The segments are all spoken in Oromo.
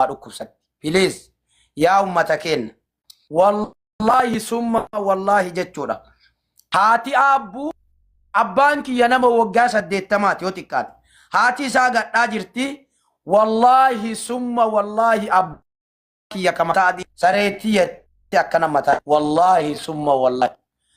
dhukkubsatti. Please yaa ummata keenya wallahi summa wallahi jechuudha. Haati abbaan kiyya nama waggaa 80 yoo xiqqaate. Haati isaa gadhaa jirti. Wallahi summa wallahi abbaan kiyya kama taati sareetii akkana mataa. Wallahi summa wallahi.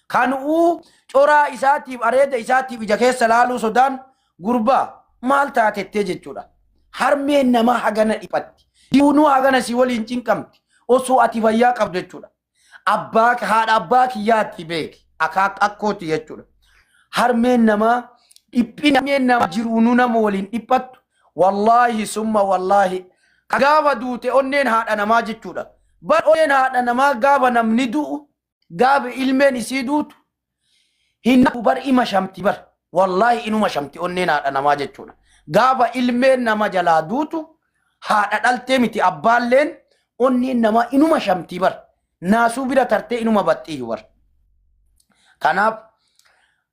Kanuu coraa isaatiif areeda isaatiif ija keessa laaluu sodaan gurbaa maal taatettee jechuudha. Harmeen nama hagana dhiphatti. Diunuu hagana si waliin cinqamti. Osoo ati fayyaa qabdu jechuudha. Haadha abbaa kiyyaatti beeki. Akkooti jechuudha. Harmeen nama dhiphinameen nama jiruunuu nama waliin dhiphattu. Wallahi summa wallahi. Gaafa duute onneen haadha namaa jechuudha. Bar onneen haadha namaa gaafa namni du'u gaafa ilmeen isii duutu hin bar ima shamti bar. Wallahi inuma shamti onneen haadha namaa jechuudha. Gaafa ilmeen nama jalaa duutu haadha dhaltee miti abbaalleen onneen nama inuma shamti bar. Naasuu bira tartee inuma baxxiiyu bar. Kanaaf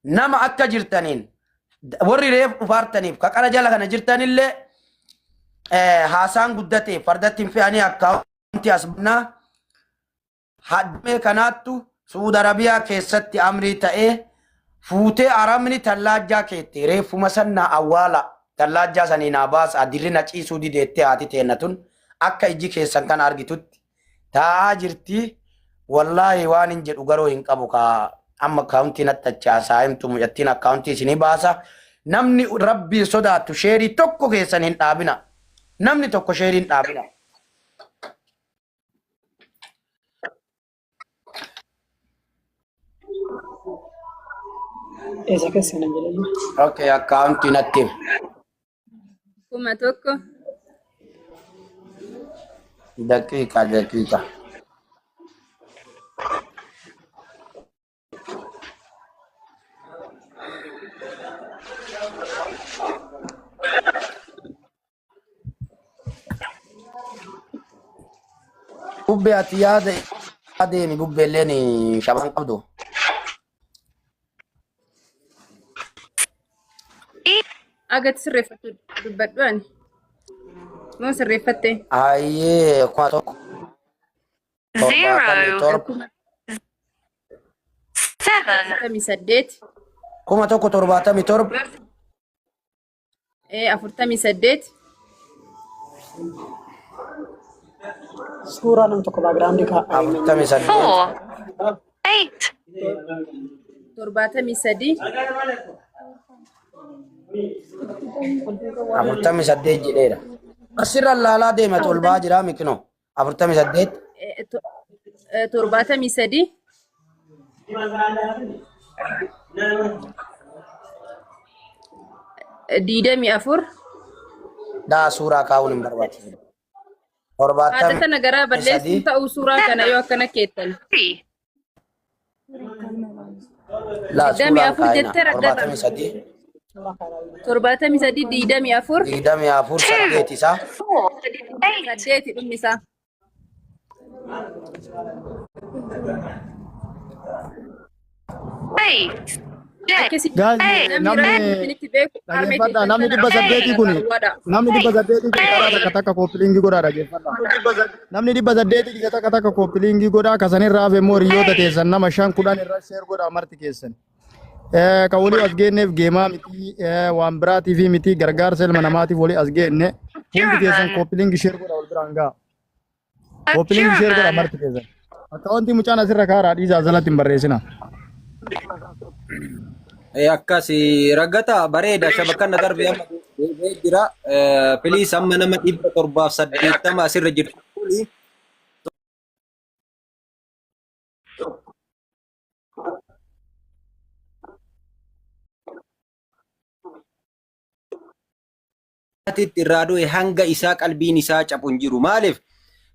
nama akka jirtaniin warri reef dhufaartaniif kaqara jala kana jirtanillee haasaan guddatee fardatti hin fe'anii akkaawunti asbannaa haddumee kanaattu Suud Arabiyaa keessatti amrii ta'ee fuutee aramni tallaajjaa keetti reeffuma sannaa awwaala tallaajjaa sanii naa baasa adirri na ciisuu dideettee haati teennatun akka iji keessan kan argitutti taa'aa jirti. Wallaahi waan hin jedhu garoo hin qabu amma akkaawuntiin attachaasaa himtu mucattiin akkaawuntii isinii baasa. Namni rabbii sodaattu sheerii tokko keessan hin dhaabina. Namni tokko sheerii hin dhaabina. Esa keessan hin jedhamu. Okay, akkaawuntiin atti. Kuma tokko. Daqiiqa. Bubbee ati yaada adeemi bubbeelleen shaban qabdu. Agatti sirreeffatu dubbadhu ani. Moo sirreeffatte? Ayyee kuma tokko. 0 7 kuma tokko 77. 48. Suuraa nam tokko baagiraawundi kaa'aa. 48. 8 73. 48 jedheera. Asirra laalaa deema tolbaa jira mikino. 48. 73. Diidamii afur. Daa suuraa kaa'uun hin barbaachisu. Haadha tana garaa balleessuun ta'uu suuraa kana yoo akkana keettan. 3 Laa suuraa kaa'ina. 73. 73 diidamii afur. 8 isaa. 8 dhumni isaa. Namni dhibba saddeetii kun karaa takka takka kooppilingi godhaa dhaggeeffadha. Namni dhibba saddeetii takka takka kooppilingi godhaa kasanirraa hafe immoo hiriyoota teessan nama 5-10 irra sheer godhaa marti keessan. Kan walii as geenneef geemaa miti waan biraatii fi miti gargaarsa ilma namaatiif walii as geenne hundi keessan kooppilingi sheer godhaa wal biraan ga'a. Kooppilingi sheer godhaa marti keessan. Akka wanti mucaan asirra kaaraa dhiisaa jalatti hin barreessina. Akkasi ragata bareeda shabakan darbe amma jira please amma nama 780 asirra jirtu irraa du'e hanga isaa qalbiin isaa cabu hin jiru. Maaliif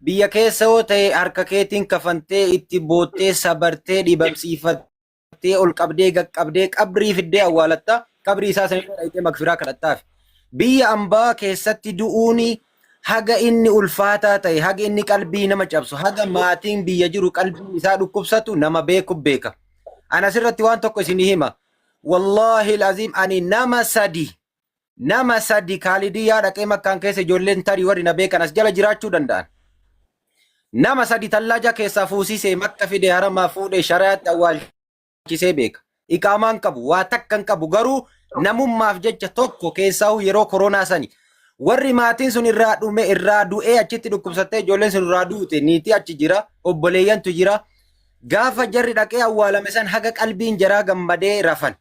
biyya keessa yoo ta'e harka keetiin kafantee itti boottee sabartee dhibamsiifattee ol qabdee gaqqabdee qabrii fiddee awwaalatta qabrii isaa sanirra dhayitee magfiraa kadhattaaf. Biyya ambaa keessatti du'uuni haga inni ulfaataa ta'e haga inni qalbii nama cabsu haga maatiin biyya jiru qalbii isaa dhukkubsatu nama beeku beeka. Ana asirratti waan tokko isinii hima. Wallahi lazim ani nama sadi nama sadi kaalidiyyaa dhaqee makkaan keessa ijoolleen tarii warri na beekan as jala jiraachuu danda'an. Nama sadi tallaaja keessaa fuusisee makka fide haramaa fuudhee shari'aatti awwaalchisee beeka. Iqaamaan qabu waa takkan qabu garuu namummaaf jecha tokko keessaa yeroo koronaa sani warri maatiin sun irraa dhume irraa du'ee achitti dhukkubsattee ijoolleen sun irraa duute niitii achi jira obboleeyyantu jira. Gaafa jarri dhaqee awwaalame san haga qalbiin jaraa gammadee rafan.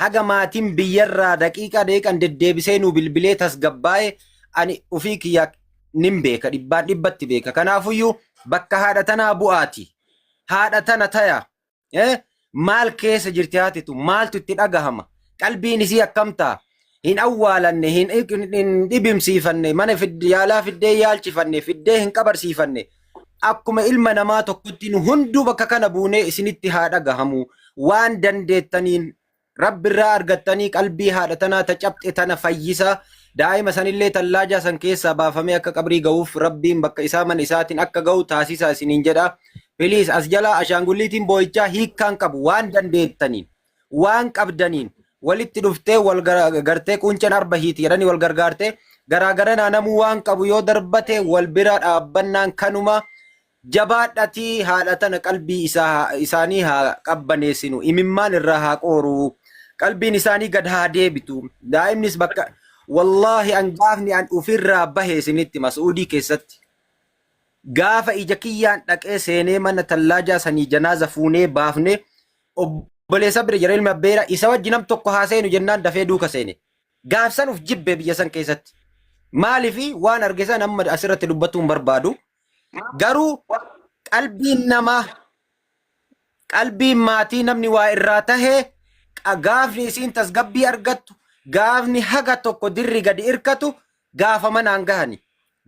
Haga maatiin biyyarraa daqiiqa deeqan deddeebisee nu bilbilee tasgabbaa'e ani ufii kiyya nin beeka dhibbaan dhibbatti beeka. Kanaafuyyuu bakka haadha tanaa bu'aati. Haadha tana taya. Maal keessa jirti haatitu maaltu itti dhagahama. Qalbiin isii akkamtaa. Hin awwaalanne hin dhibimsiifanne mana yaalaa fiddee yaalchifanne fiddee hin qabarsiifanne. Akkuma ilma namaa tokkotti nu hunduu bakka kana buunee isinitti haa dhagahamu. Waan dandeettaniin Rabbirraa argattanii qalbii haadha tanaa ta cabxe tana fayyisa. Daa'ima sanillee tallaaja san keessaa baafamee akka qabrii ga'uuf Rabbiin bakka isaa mana isaatiin akka ga'u taasisa isiniin jedha. Filiis as jala ashaangulliitiin boo'ichaa hiikkaan qabu waan dandeettaniin waan qabdaniin walitti dhuftee wal gartee qunceen arba hiiti jedhanii wal gargaartee garaagaranaa namuu waan qabu yoo darbate wal bira dhaabbannaan kanuma jabaadhatii haadha tana qalbii isaanii haa qabbaneessinu imimmaan irraa haa qooru. Qalbiin isaanii gad haa deebitu. Daa'imnis bakka wallahi an gaafni an ufirraa bahe isinitti Mas'uudii keessatti. Gaafa ija kiyyaan dhaqee seenee mana tallaajaa sanii janaaza fuunee baafne obboleessa bira jira ilma abbeera isa wajji nam tokko haaseenu jennaan dafee duuka seene. Gaafsan uf jibbe biyya san keessatti. Maalifi waan argisan amma asirratti dubbatuun barbaadu. Garuu qalbiin namaa qalbiin maatii namni waa irraa tahee gaafni isiin tasgabbii argattu gaafni haga tokko dirri gadi irkatu gaafa manaan gahani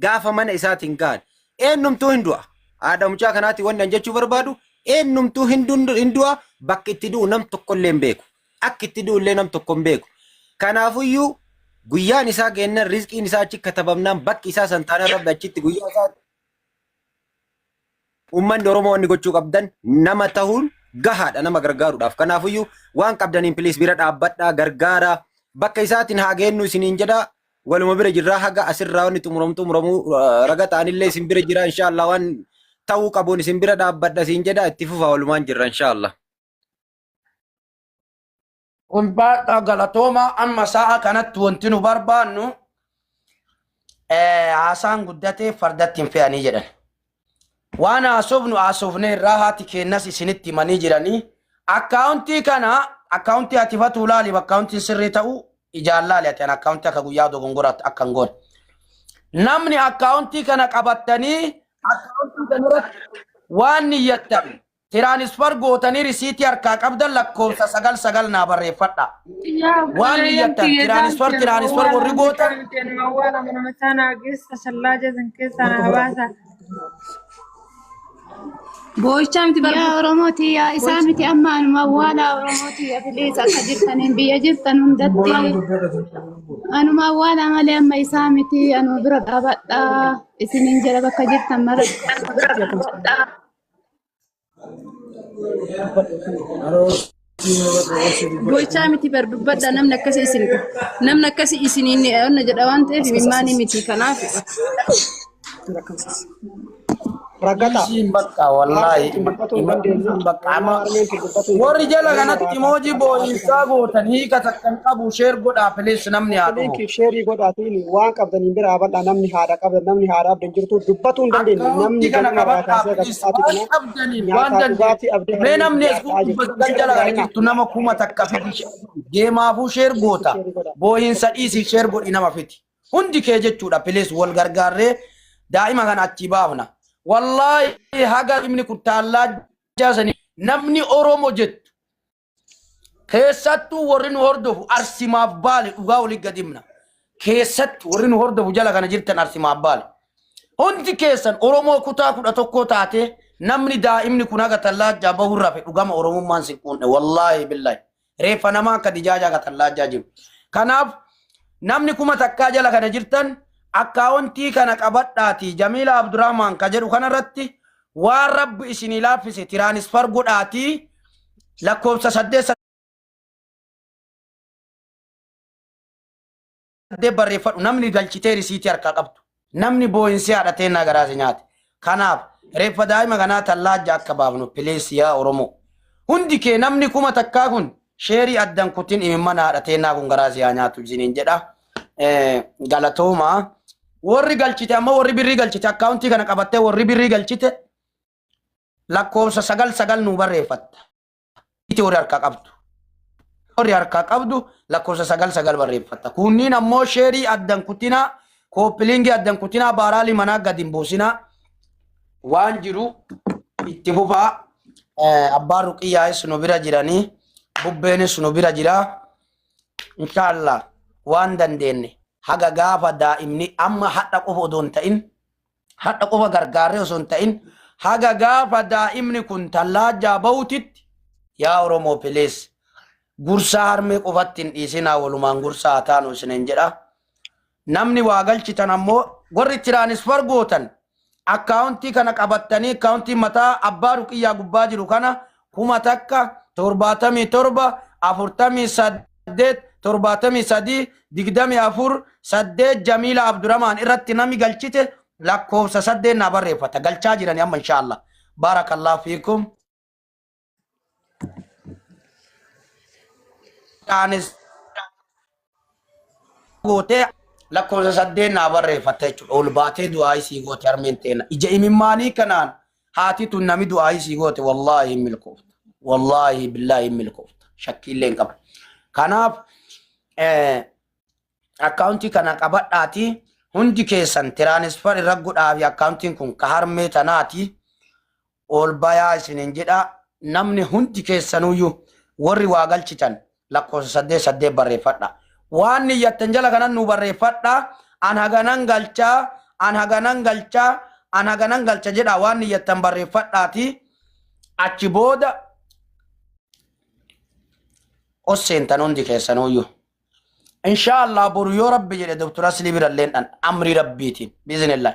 gaafa mana isaatiin gahan eenyumtuu hin du'a haadha mucaa kanaatti wanni jechuu barbaadu eenyumtuu hin du'a bakki itti du'u nam tokkollee hin beeku akka itti du'u illee nam tokko hin beeku. Kanaafuyyuu guyyaan isaa geennan rizqiin isaa achi katabamnaan bakki isaa santaana rabbi achitti guyyaa isaa ummanni Oromoo wanni gochuu qabdan nama tahuun gahaadha nama gargaaruudhaaf. Kanaafuyyuu waan qabdaniin piliis bira dhaabbadhaa gargaara bakka isaatiin haa geennu isiniin jedha waluma bira jirraa haga asirraa wanni xumuramuu raga ta'anillee isin bira jira inshaallah waan ta'uu qabuun isin bira dhaabbadha isin jedha itti fufaa walumaan jirra inshaallah. Kun baadhaa galatooma amma sa'a kanatti wanti nu barbaannu haasaan guddatee fardatti hin fe'anii jedhan. Waan haasofne irraa haati kennas isinitti himanii jiranii akkaawuntii kana akkaawuntii ati fatuu laali akkaawuntiin sirrii ta'uu ijaallaali ati akkaawuntii akka guyyaa dogongoraatti akka hin goone. Namni akkaawuntii kana qabattanii akkaawuntii kanarratti waan niyyattan tiraanisfar gootanii risiitii harkaa qabdan lakkoofsa 99 naa barreeffadha. Waan niyyattan tiraanisfar warri gootan. Boo'ichaa miti yaa Oromooti yaa isaa miti amma anuma awwaala Oromooti yaa Filiis akka jirtaniin biyya jirtan hundatti anuma awwaala malee amma isaa miti anuma bira dhaabadhaa isiniin jala bakka jirtan mara. Boo'ichaa miti bardubbadha namni akkasii isiniin onna jedha waan ta'eef mimmaanii miti kanaaf. Ragata. Bakka wallahi warri jala kanatti emoji boo'insaa gootan hiika takkan qabu sheer godhaa piliis namni haa dhufu. Linki sheerii godhaatiin waan qabdaniin bira abadha namni haadha qabdan namni haadha abdan jirtu dubbatuu hin dandeenye namni kana qabadhaa waan qabdaniin waan dandeenye mee namni dubbatan jala kana jirtu nama kuma takka fiti geemaafuu sheer goota boo'insa dhiisii sheer godhi nama fiti hundi kee jechuudha piliis wal gargaarree daa'ima kana achi baafna. Wallahi haga imni kutallaa jaasani namni Oromoo jettu keessattuu warri nu hordofu arsimaaf baale dhugaa olii gadimna keessattuu warri nu hordofu jala kana jirtan arsimaaf baale hundi keessan Oromoo kutaa 11 taate namni daa'imni kun haga tallaa bahu rafe dhugama Oromummaan siquunne wallahi billahi reeffa nama akka dijaaja haga tallaa jiru. Kanaaf namni kuma takkaa jala kana jirtan akkaawuntii kana qabadhaati Jamiila Abdurrahman ka jedhu kanarratti waan rabbi isinii laaffise tiraanisfar godhaati lakkoofsa 8 saddeet barreeffadhu namni galchitee risiitii harkaa qabdu. Namni boo'insii haadhatee naa garaasi nyaate. Kanaaf reeffa daa'ima kanaa tallaajja akka baafnu pilees yaa Oromoo. Hundi kee namni kuma takkaa kun sheerii addan kutin imimman haadhatee naa kun garaasi yaa nyaatu jiniin jedha. Galatooma. Warri galchite amma warri birrii galchite akkaawuntii kana qabattee warri birrii galchite lakkoofsa 9 nu barreeffatta. Iti warri harkaa qabdu. Warri harkaa qabdu lakkoofsa 9 barreeffatta. Kunniin ammoo sheerii addan kutinaa kooppilingi addan kutinaa baaraalii manaa gadi hin buusinaa waan jiru itti fufaa. Abbaan ruqiyyaa'is nu bira jiranii bubbeenis nu bira jira. Inshaallah waan dandeenye haga gaafa daa'imni amma hadha qofa odoo hin ta'in hadha qofa gargaarree osoo hin ta'in haga gaafa daa'imni kun tallaajjaa ba'utitti yaa Oromoo pilees gursaa harmee qofatti hin dhiisinaa walumaan gursaa taanu isiniin jedha. Namni waa galchitan ammoo warri tiraanisfar gootan akkaawuntii kana qabattanii akkaawuntii mataa abbaa ruqiyyaa gubbaa jiru kana 1,77 48 73 24 8 Jamiila Abdurrahmaan irratti nami galchite lakkoofsa 8 na barreeffata galchaa jirani amma inshaallah. Barakallahu fiikum. Taanis goote lakkoofsa 8 na barreeffata jechuudha. Ol baatee du'aa isii goote harmeen teena. Ija imimmaanii kanaan haati tun nami du'aa isii goote wallaahi milkoofta. Wallaahi billaahi milkoofta. Shakkiillee hin qabu. Kanaaf akkaawuntii kana qabadhaati hundi keessan tiraanisfar irra godhaafi akkaawuntiin kun ka harmee tanaati ol bayaa isiniin jedha. Namni hundi keessanuyyuu warri waa galchitan lakkoofsa 8 barreeffadha. Waan niyyattan jala kanan nu barreeffadha. An haganan galchaa, an haganan galchaa, an haganan galcha jedha waan niyyattan barreeffadhaati. Achi booda oseentan hundi keessanuyyuu. إن شاء الله بريو ربي جل دكتور أسلي برلين أن أمري ربيتين بإذن الله